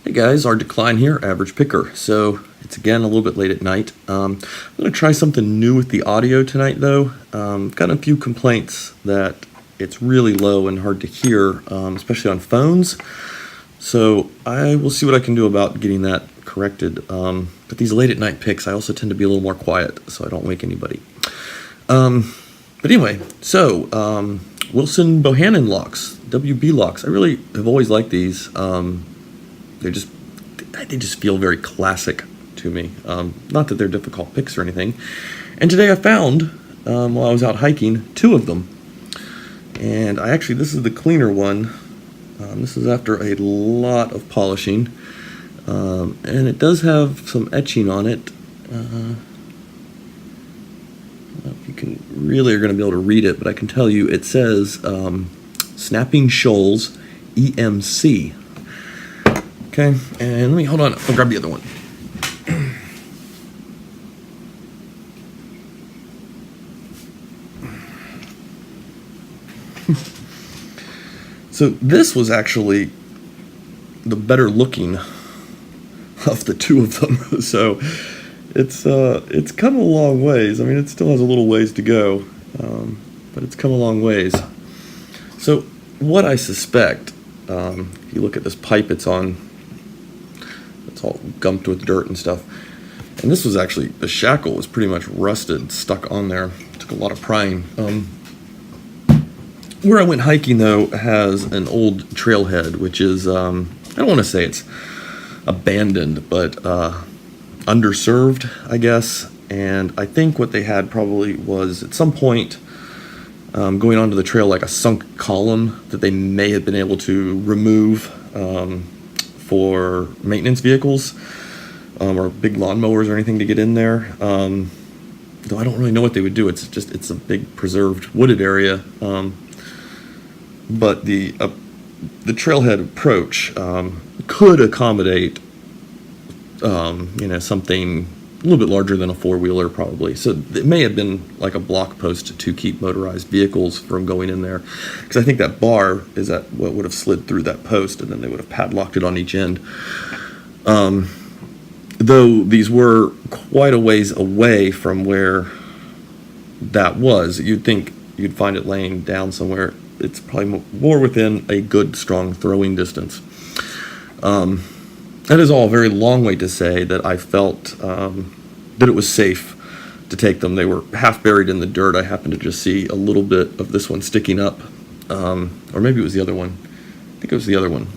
Hey guys, our decline here, average picker. So it's again a little bit late at night. I'm going to try something new with the audio tonight though. Got a few complaints that it's really low and hard to hear, especially on phones. So I will see what I can do about getting that corrected. But these late at night picks, I also tend to be a little more quiet so I don't wake anybody. But anyway, so Wilson Bohannon locks, WB locks. I really have always liked these. They just feel very classic to me. Not that they're difficult picks or anything. And today I found, while I was out hiking, two of them. And this is the cleaner one. This is after a lot of polishing. And it does have some etching on it. I don't know if you can really are going to be able to read it, but I can tell you it says Snapping Shoals EMC. Okay, and let me, hold on, I'll grab the other one. So this was actually the better looking of the two of them. So it's come a long ways. I mean, it still has a little ways to go, but it's come a long ways. So what I suspect, if you look at this pipe it's on, it's all gumped with dirt and stuff. And this was actually, the shackle was pretty much rusted, stuck on there. It took a lot of prying. Where I went hiking, though, has an old trailhead, which is, I don't want to say it's abandoned, but underserved, I guess. And I think what they had probably was, at some point, going onto the trail, like a sunk column that they may have been able to remove for maintenance vehicles or big lawnmowers or anything to get in there. Though I don't really know what they would do. It's a big preserved wooded area. But the trailhead approach could accommodate something a little bit larger than a four-wheeler probably. So it may have been like a block post to keep motorized vehicles from going in there. Because I think that bar is at what would have slid through that post, and then they would have padlocked it on each end. Though these were quite a ways away from where that was, you'd think you'd find it laying down somewhere. It's probably more within a good, strong throwing distance. That is all a very long way to say that I felt that it was safe to take them. They were half buried in the dirt. I happened to just see a little bit of this one sticking up, or maybe it was the other one. I think it was the other one.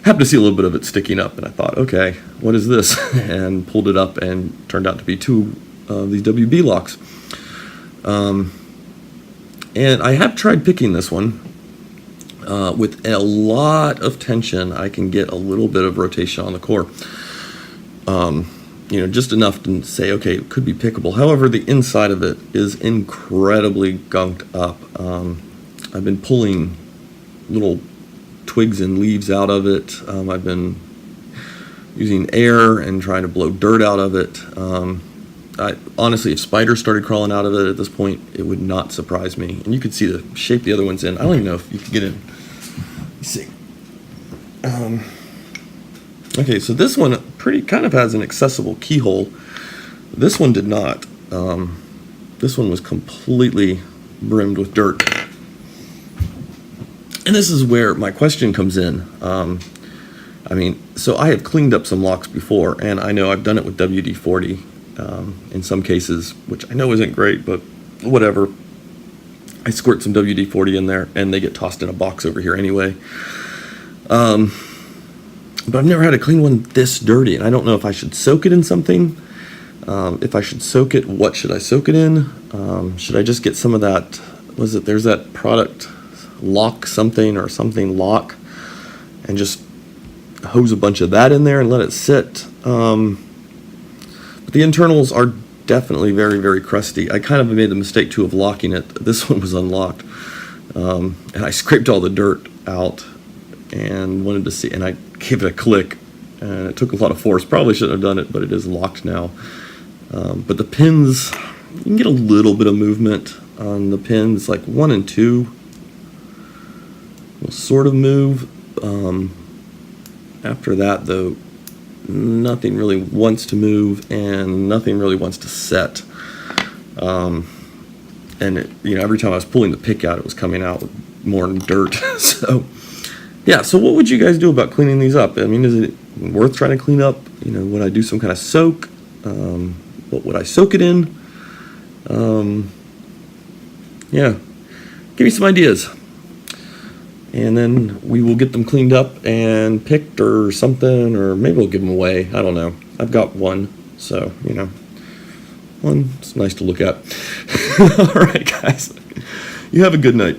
Happened to see a little bit of it sticking up, and I thought, okay, what is this? And pulled it up, and turned out to be two of these WB locks. And I have tried picking this one. With a lot of tension, I can get a little bit of rotation on the core. Just enough to say, okay, it could be pickable. However, the inside of it is incredibly gunked up. I've been pulling little twigs and leaves out of it. I've been using air and trying to blow dirt out of it. Honestly, if spiders started crawling out of it at this point, it would not surprise me. And you could see the shape the other one's in. I don't even know if you could get in. Let's see. Okay, so this one kind of has an accessible keyhole. This one did not. This one was completely brimmed with dirt. And this is where my question comes in. So I have cleaned up some locks before, and I know I've done it with WD-40 in some cases, which I know isn't great, but whatever. I squirt some WD-40 in there, and they get tossed in a box over here anyway. But I've never had a clean one this dirty, and I don't know if I should soak it in something. If I should soak it, what should I soak it in? Should I just get some of that, there's that product, lock something or something lock, and just hose a bunch of that in there and let it sit. But the internals are definitely very, very crusty. I kind of made the mistake too of locking it. This one was unlocked. And I scraped all the dirt out and wanted to see, and I gave it a click, and it took a lot of force. Probably shouldn't have done it, but it is locked now. But the pins, you can get a little bit of movement on the pins, like 1 and 2 will sort of move. After that, though, nothing really wants to move and nothing really wants to set. And every time I was pulling the pick out, it was coming out with more dirt. So, yeah. So, what would you guys do about cleaning these up? I mean, is it worth trying to clean up? Would I do some kind of soak? What would I soak it in? Yeah. Give me some ideas. And then we will get them cleaned up and picked or something, or maybe we'll give them away. I don't know. I've got one, so, one, it's nice to look at. All right, guys. You have a good night.